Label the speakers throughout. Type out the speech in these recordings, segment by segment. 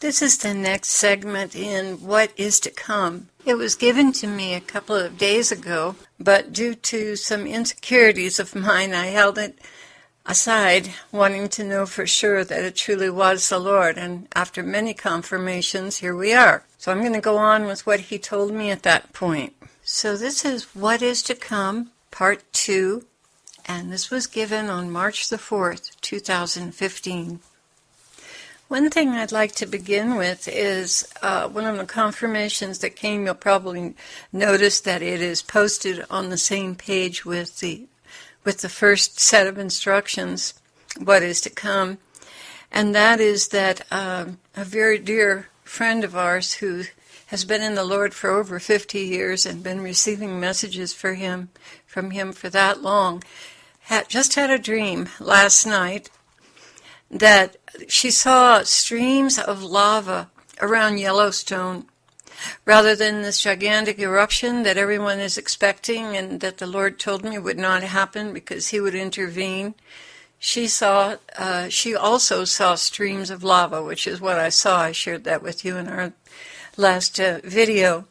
Speaker 1: This is the next segment in What is to Come. It was given to me a couple of days ago, but due to some insecurities of mine, I held it aside, wanting to know for sure that it truly was the Lord. And after many confirmations, here we are. So I'm going to go on with what he told me at that point. So this is What is to Come, Part 2, and this was given on March the 4th, 2015. One thing I'd like to begin with is one of the confirmations that came. You'll probably notice that it is posted on the same page with the first set of instructions, what is to come, and that is that a very dear friend of ours who has been in the Lord for over 50 years and been receiving messages from him for that long, just had a dream last night that she saw streams of lava around Yellowstone rather than this gigantic eruption that everyone is expecting and that the Lord told me would not happen because he would intervene. She also saw streams of lava, which is what I saw. I shared that with you in our last video.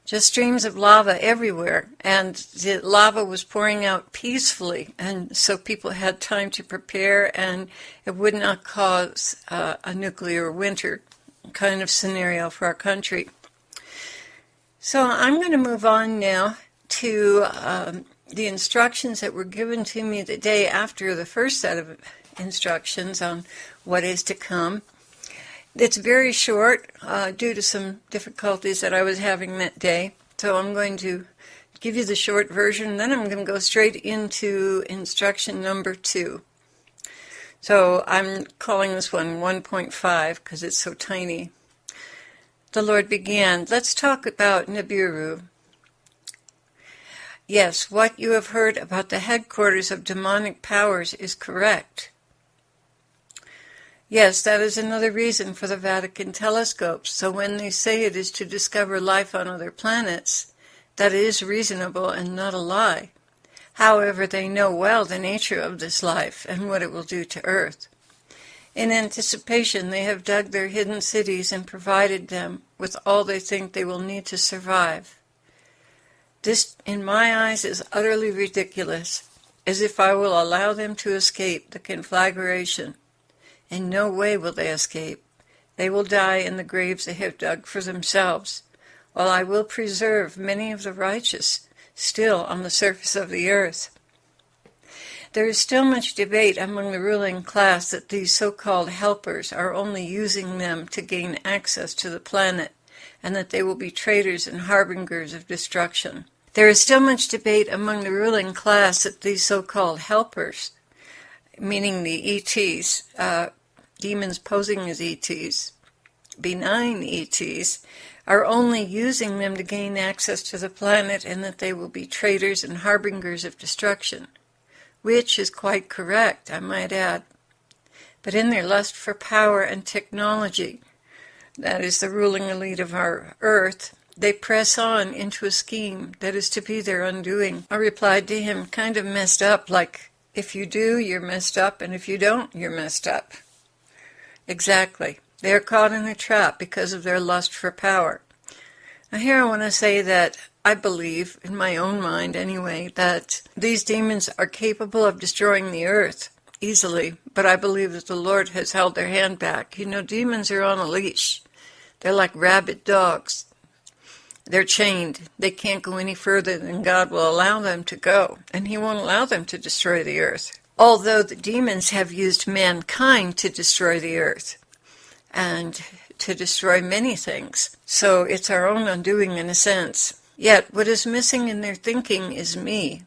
Speaker 1: Just streams of lava everywhere, and the lava was pouring out peacefully, and so people had time to prepare, and it would not cause a nuclear winter kind of scenario for our country. So I'm going to move on now to the instructions that were given to me the day after the first set of instructions on what is to come. It's very short due to some difficulties that I was having that day. So I'm going to give you the short version, and then I'm going to go straight into instruction number 2. So I'm calling this one 1.5 because it's so tiny. The Lord began, let's talk about Nibiru. Yes, what you have heard about the headquarters of demonic powers is correct. Yes, that is another reason for the Vatican telescopes. So when they say it is to discover life on other planets, that is reasonable and not a lie. However, they know well the nature of this life and what it will do to Earth. In anticipation, they have dug their hidden cities and provided them with all they think they will need to survive. This, in my eyes, is utterly ridiculous, as if I will allow them to escape the conflagration. In no way will they escape. They will die in the graves they have dug for themselves, while I will preserve many of the righteous still on the surface of the earth. There is still much debate among the ruling class that these so-called helpers are only using them to gain access to the planet, and that they will be traitors and harbingers of destruction. There is still much debate among the ruling class that these so-called helpers, meaning the ETs, demons posing as ETs, benign ETs, are only using them to gain access to the planet, and that they will be traitors and harbingers of destruction, which is quite correct, I might add. But in their lust for power and technology, that is the ruling elite of our earth, they press on into a scheme that is to be their undoing. I replied to him, kind of messed up, like, if you do, you're messed up, and if you don't, you're messed up. Exactly. They are caught in a trap because of their lust for power. Now here I want to say that I believe, in my own mind anyway, that these demons are capable of destroying the earth easily, but I believe that the Lord has held their hand back. You know, demons are on a leash. They're like rabid dogs. They're chained. They can't go any further than God will allow them to go, and he won't allow them to destroy the earth. Although the demons have used mankind to destroy the earth and to destroy many things. So it's our own undoing in a sense. Yet what is missing in their thinking is me.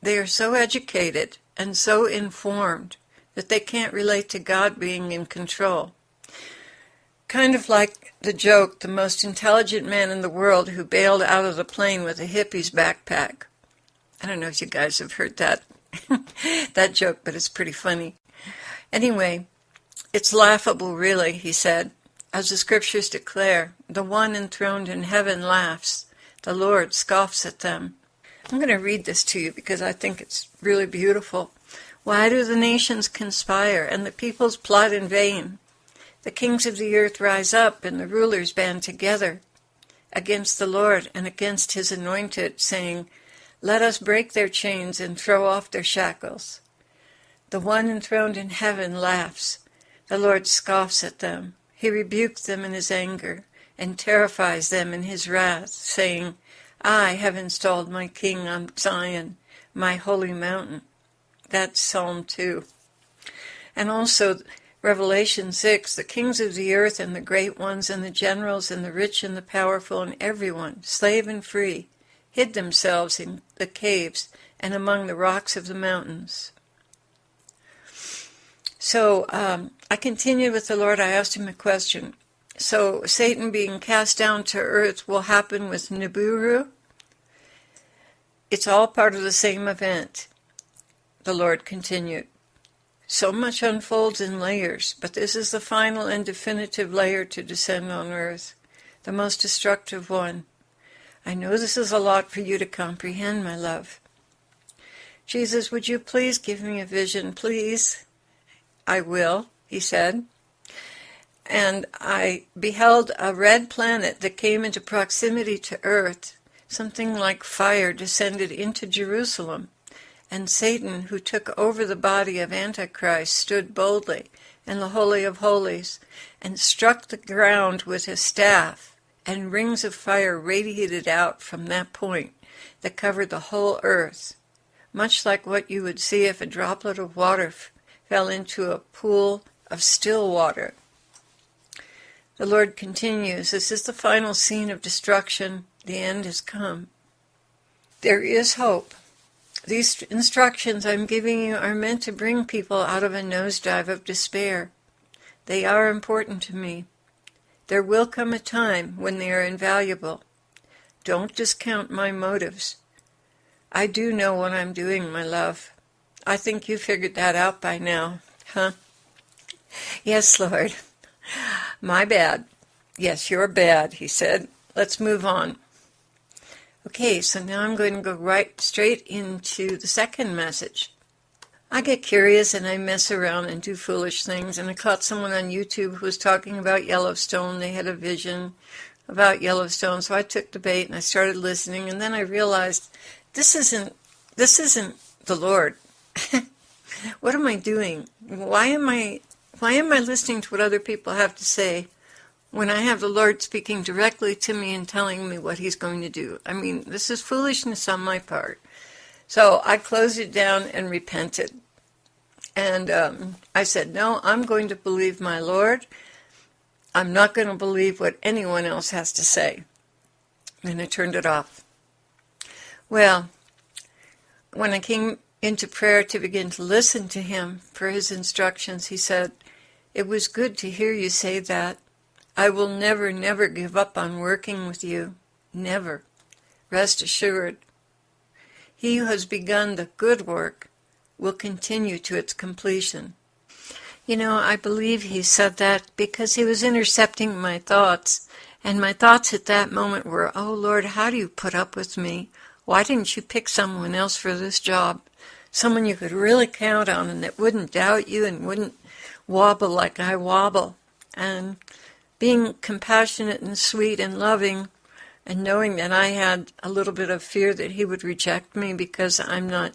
Speaker 1: They are so educated and so informed that they can't relate to God being in control. Kind of like the joke, the most intelligent man in the world who bailed out of the plane with a hippie's backpack. I don't know if you guys have heard that that joke, but it's pretty funny. Anyway, it's laughable, really, he said. As the scriptures declare, the one enthroned in heaven laughs. The Lord scoffs at them. I'm going to read this to you because I think it's really beautiful. Why do the nations conspire and the peoples plot in vain? The kings of the earth rise up, and the rulers band together against the Lord and against his anointed, saying, Let us break their chains and throw off their shackles. The one enthroned in heaven laughs. The Lord scoffs at them. He rebukes them in his anger and terrifies them in his wrath, saying, I have installed my king on Zion, my holy mountain. That's Psalm 2. And also Revelation 6, the kings of the earth and the great ones and the generals and the rich and the powerful and everyone, slave and free, hid themselves in the caves and among the rocks of the mountains. So I continued with the Lord. I asked him a question. So Satan being cast down to earth will happen with Nibiru? It's all part of the same event. The Lord continued. So much unfolds in layers, but this is the final and definitive layer to descend on earth, the most destructive one. I know this is a lot for you to comprehend, my love. Jesus, would you please give me a vision, please? I will, he said. And I beheld a red planet that came into proximity to earth. Something like fire descended into Jerusalem. And Satan, who took over the body of Antichrist, stood boldly in the Holy of Holies and struck the ground with his staff, and rings of fire radiated out from that point that covered the whole earth, much like what you would see if a droplet of water fell into a pool of still water. The Lord continues, this is the final scene of destruction. The end has come. There is hope. These instructions I'm giving you are meant to bring people out of a nosedive of despair. They are important to me. There will come a time when they are invaluable. Don't discount my motives. I do know what I'm doing, my love. I think you figured that out by now, huh? Yes, Lord. My bad. Yes, you're bad, he said. Let's move on. Okay, so now I'm going to go right straight into the second message. I get curious and I mess around and do foolish things, and I caught someone on YouTube who was talking about Yellowstone. They had a vision about Yellowstone, so I took the bait and I started listening, and then I realized this isn't the Lord. What am I doing? Why am I listening to what other people have to say when I have the Lord speaking directly to me and telling me what he's going to do? I mean, this is foolishness on my part. So I closed it down and repented. And I said, no, I'm going to believe my Lord. I'm not going to believe what anyone else has to say. And I turned it off. Well, when I came into prayer to begin to listen to him for his instructions, he said, it was good to hear you say that. I will never, never give up on working with you. Never. Rest assured. He who has begun the good work will continue to its completion. You know, I believe he said that because he was intercepting my thoughts. And my thoughts at that moment were, oh Lord, how do you put up with me? Why didn't you pick someone else for this job? Someone you could really count on and that wouldn't doubt you and wouldn't wobble like I wobble. And being compassionate and sweet and loving, and knowing that I had a little bit of fear that he would reject me because I'm not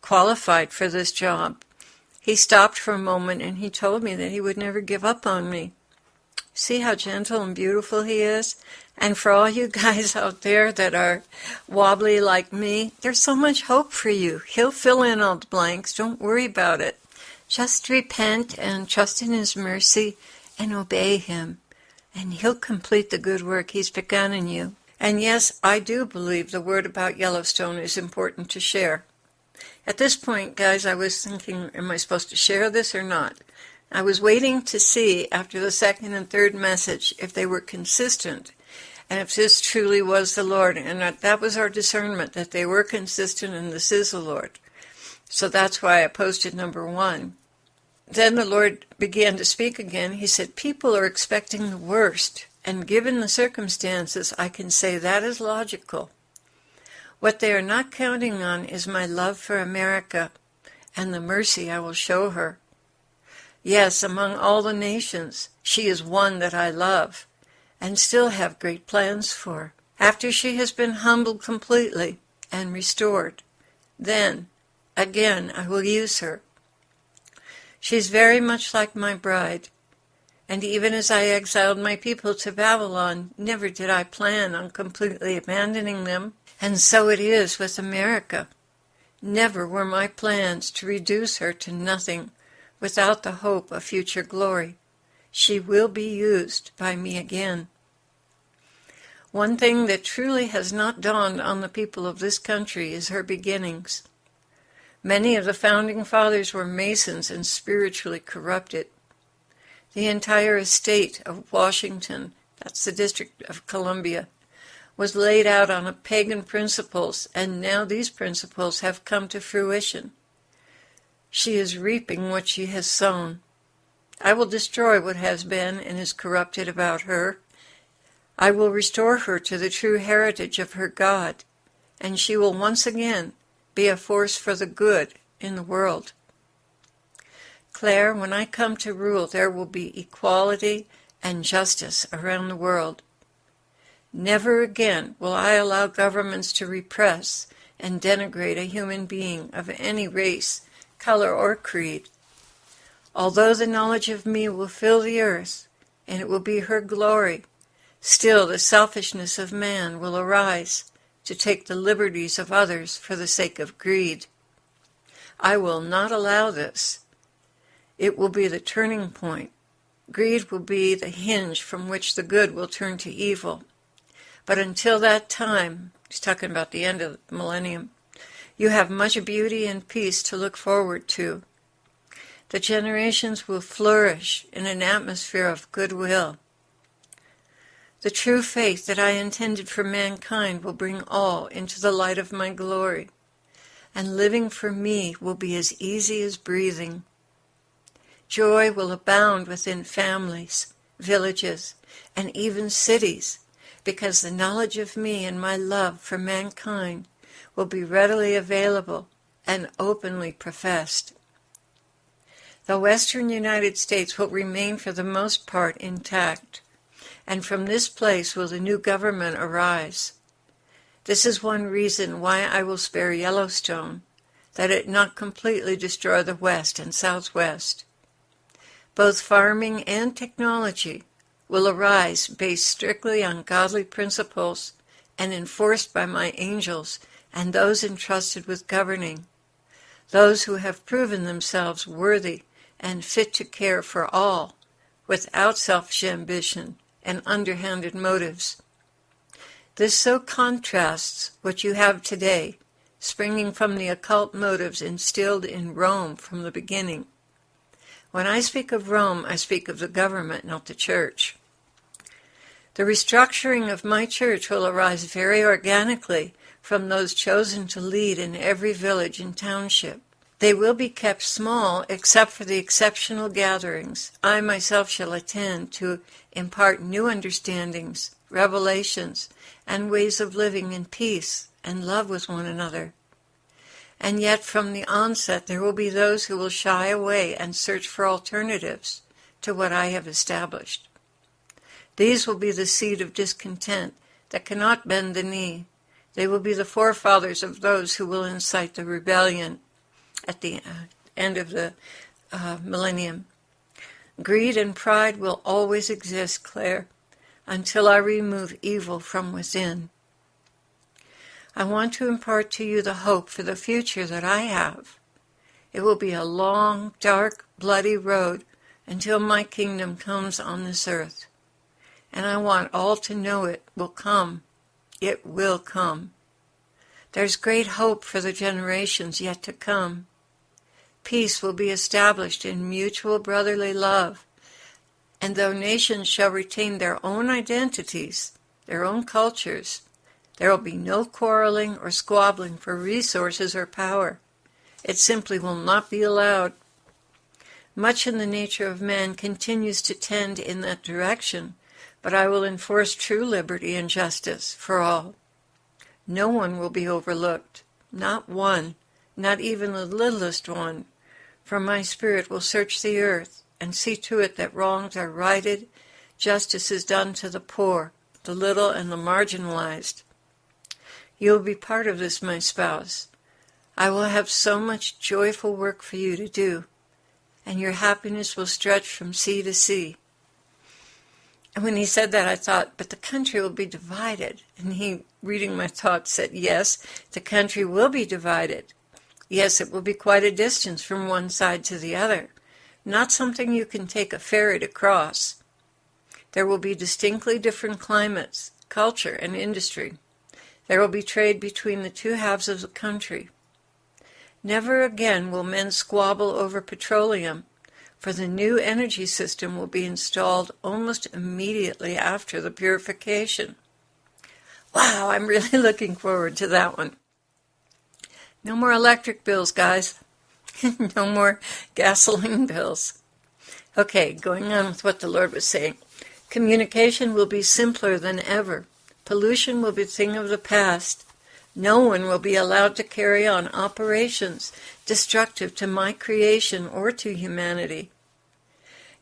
Speaker 1: qualified for this job. He stopped for a moment and he told me that he would never give up on me. See how gentle and beautiful he is? And for all you guys out there that are wobbly like me, there's so much hope for you. He'll fill in all the blanks. Don't worry about it. Just repent and trust in his mercy and obey him. And he'll complete the good work he's begun in you. And yes, I do believe the word about Yellowstone is important to share. At this point, guys, I was thinking, am I supposed to share this or not? I was waiting to see after the second and third message if they were consistent and if this truly was the Lord. And that was our discernment, that they were consistent and this is the Lord. So that's why I posted number 1. Then the Lord began to speak again. He said, people are expecting the worst. And given the circumstances, I can say that is logical. What they are not counting on is my love for America and the mercy I will show her. Yes, among all the nations, she is one that I love, and still have great plans for. After she has been humbled completely and restored, then, again, I will use her. She's very much like my bride, and even as I exiled my people to Babylon, never did I plan on completely abandoning them. And so it is with America. Never were my plans to reduce her to nothing without the hope of future glory. She will be used by me again. One thing that truly has not dawned on the people of this country is her beginnings. Many of the founding fathers were Masons and spiritually corrupted. The entire estate of Washington, that's the District of Columbia, was laid out on pagan principles, and now these principles have come to fruition. She is reaping what she has sown. I will destroy what has been and is corrupted about her. I will restore her to the true heritage of her God, and she will once again be a force for the good in the world. Claire, when I come to rule, there will be equality and justice around the world. Never again will I allow governments to repress and denigrate a human being of any race, color, or creed. Although the knowledge of me will fill the earth, and it will be her glory, still the selfishness of man will arise to take the liberties of others for the sake of greed. I will not allow this. It will be the turning point. Greed will be the hinge from which the good will turn to evil. But until that time, he's talking about the end of the millennium, you have much beauty and peace to look forward to. The generations will flourish in an atmosphere of goodwill. The true faith that I intended for mankind will bring all into the light of my glory, and living for me will be as easy as breathing. Joy will abound within families, villages, and even cities, because the knowledge of me and my love for mankind will be readily available and openly professed. The western United States will remain for the most part intact, and from this place will the new government arise. This is one reason why I will spare Yellowstone, that it not completely destroy the West and Southwest. Both farming and technology will arise based strictly on godly principles and enforced by my angels and those entrusted with governing, those who have proven themselves worthy and fit to care for all, without selfish ambition and underhanded motives. This so contrasts what you have today, springing from the occult motives instilled in Rome from the beginning. When I speak of Rome, I speak of the government, not the church. The restructuring of my church will arise very organically from those chosen to lead in every village and township. They will be kept small except for the exceptional gatherings I myself shall attend to impart new understandings, revelations, and ways of living in peace and love with one another. And yet from the onset there will be those who will shy away and search for alternatives to what I have established. These will be the seed of discontent that cannot bend the knee. They will be the forefathers of those who will incite the rebellion at the end of the millennium. Greed and pride will always exist, Claire, until I remove evil from within. I want to impart to you the hope for the future that I have. It will be a long, dark, bloody road until my kingdom comes on this earth. And I want all to know it will come. It will come. There's great hope for the generations yet to come. Peace will be established in mutual brotherly love. And though nations shall retain their own identities, their own cultures, there will be no quarreling or squabbling for resources or power. It simply will not be allowed. Much in the nature of man continues to tend in that direction, but I will enforce true liberty and justice for all. No one will be overlooked, not one, not even the littlest one, for my spirit will search the earth and see to it that wrongs are righted, justice is done to the poor, the little, and the marginalized. You will be part of this, my spouse. I will have so much joyful work for you to do, and your happiness will stretch from sea to sea. And when he said that, I thought, but the country will be divided. And he, reading my thoughts, said, yes, the country will be divided. Yes, it will be quite a distance from one side to the other, not something you can take a ferry to cross. There will be distinctly different climates, culture, and industry. There will be trade between the two halves of the country. Never again will men squabble over petroleum, for the new energy system will be installed almost immediately after the purification. Wow, I'm really looking forward to that one. No more electric bills, guys. No more gasoline bills. Okay, going on with what the Lord was saying. Communication will be simpler than ever. Pollution will be a thing of the past. No one will be allowed to carry on operations destructive to my creation or to humanity.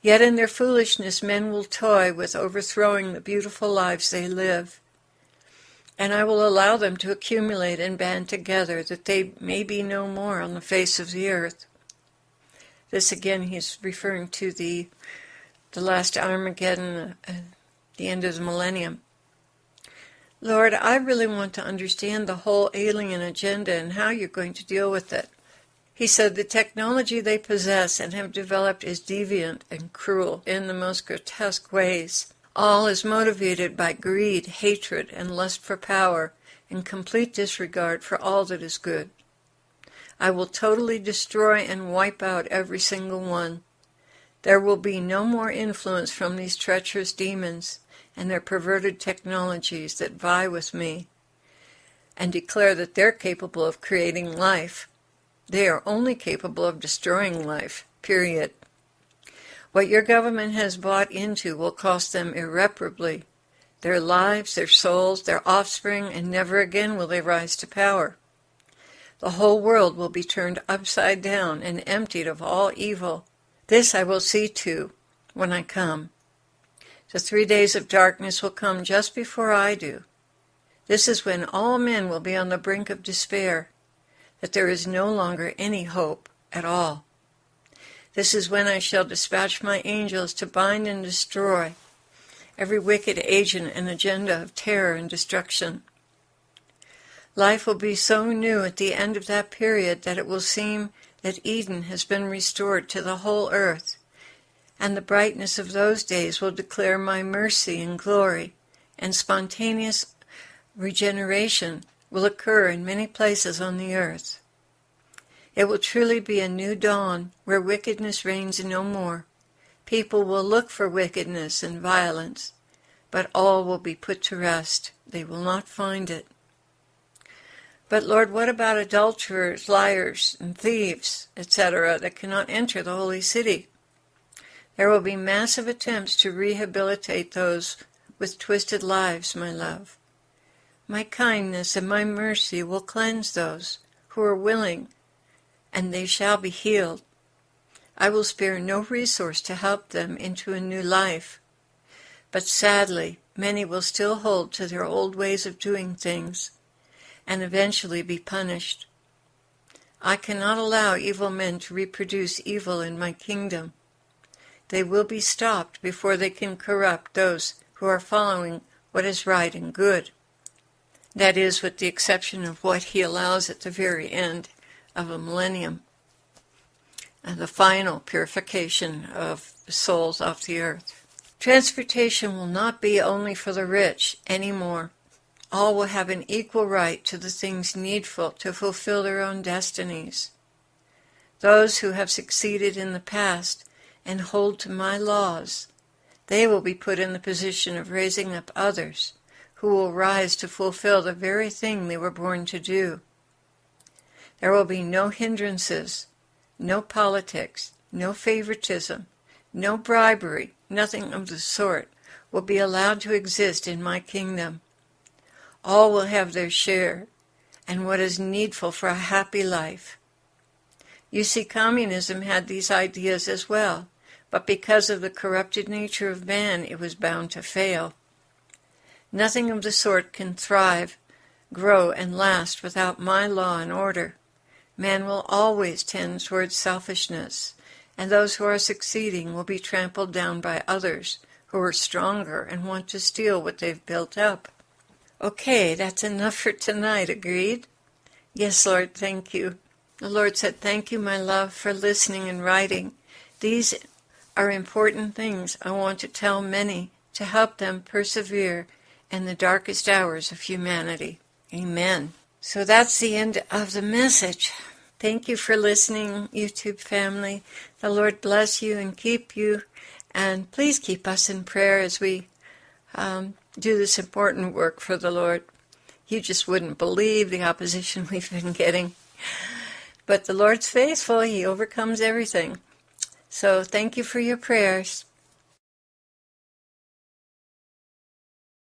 Speaker 1: Yet in their foolishness men will toy with overthrowing the beautiful lives they live. And I will allow them to accumulate and band together, that they may be no more on the face of the earth. This again, he's referring to the last Armageddon, the end of the millennium. Lord, I really want to understand the whole alien agenda and how you're going to deal with it. He said the technology they possess and have developed is deviant and cruel in the most grotesque ways. All is motivated by greed, hatred, and lust for power, and complete disregard for all that is good. I will totally destroy and wipe out every single one. There will be no more influence from these treacherous demons and their perverted technologies that vie with me and declare that they're capable of creating life. They are only capable of destroying life, period. What your government has bought into will cost them irreparably. Their lives, their souls, their offspring, and never again will they rise to power. The whole world will be turned upside down and emptied of all evil. This I will see to when I come. The 3 days of darkness will come just before I do. This is when all men will be on the brink of despair, that there is no longer any hope at all. This is when I shall dispatch my angels to bind and destroy every wicked agent and agenda of terror and destruction. Life will be so new at the end of that period that it will seem that Eden has been restored to the whole earth, and the brightness of those days will declare my mercy and glory, and spontaneous regeneration will occur in many places on the earth. It will truly be a new dawn where wickedness reigns no more. People will look for wickedness and violence, but all will be put to rest. They will not find it. But Lord, what about adulterers, liars, and thieves, etc., that cannot enter the holy city? There will be massive attempts to rehabilitate those with twisted lives, my love. My kindness and my mercy will cleanse those who are willing, and they shall be healed. I will spare no resource to help them into a new life. But sadly, many will still hold to their old ways of doing things, and eventually be punished. I cannot allow evil men to reproduce evil in my kingdom. They will be stopped before they can corrupt those who are following what is right and good. That is, with the exception of what he allows at the very end of a millennium, and the final purification of the souls off the earth. Transportation will not be only for the rich anymore. All will have an equal right to the things needful to fulfill their own destinies. Those who have succeeded in the past and hold to my laws, they will be put in the position of raising up others who will rise to fulfill the very thing they were born to do. There will be no hindrances, no politics, no favoritism, no bribery, nothing of the sort will be allowed to exist in my kingdom. All will have their share, and what is needful for a happy life. You see, communism had these ideas as well, but because of the corrupted nature of man, it was bound to fail. Nothing of the sort can thrive, grow, and last without my law and order. Man will always tend towards selfishness, and those who are succeeding will be trampled down by others who are stronger and want to steal what they've built up. Okay, that's enough for tonight, agreed? Yes, Lord, thank you. The Lord said, thank you, my love, for listening and writing. These are important things I want to tell many to help them persevere in the darkest hours of humanity. Amen. So that's the end of the message. Thank you for listening, YouTube family. The Lord bless you and keep you. And please keep us in prayer as we do this important work for the Lord. You just wouldn't believe the opposition we've been getting. But the Lord's faithful. He overcomes everything. So thank you for your prayers.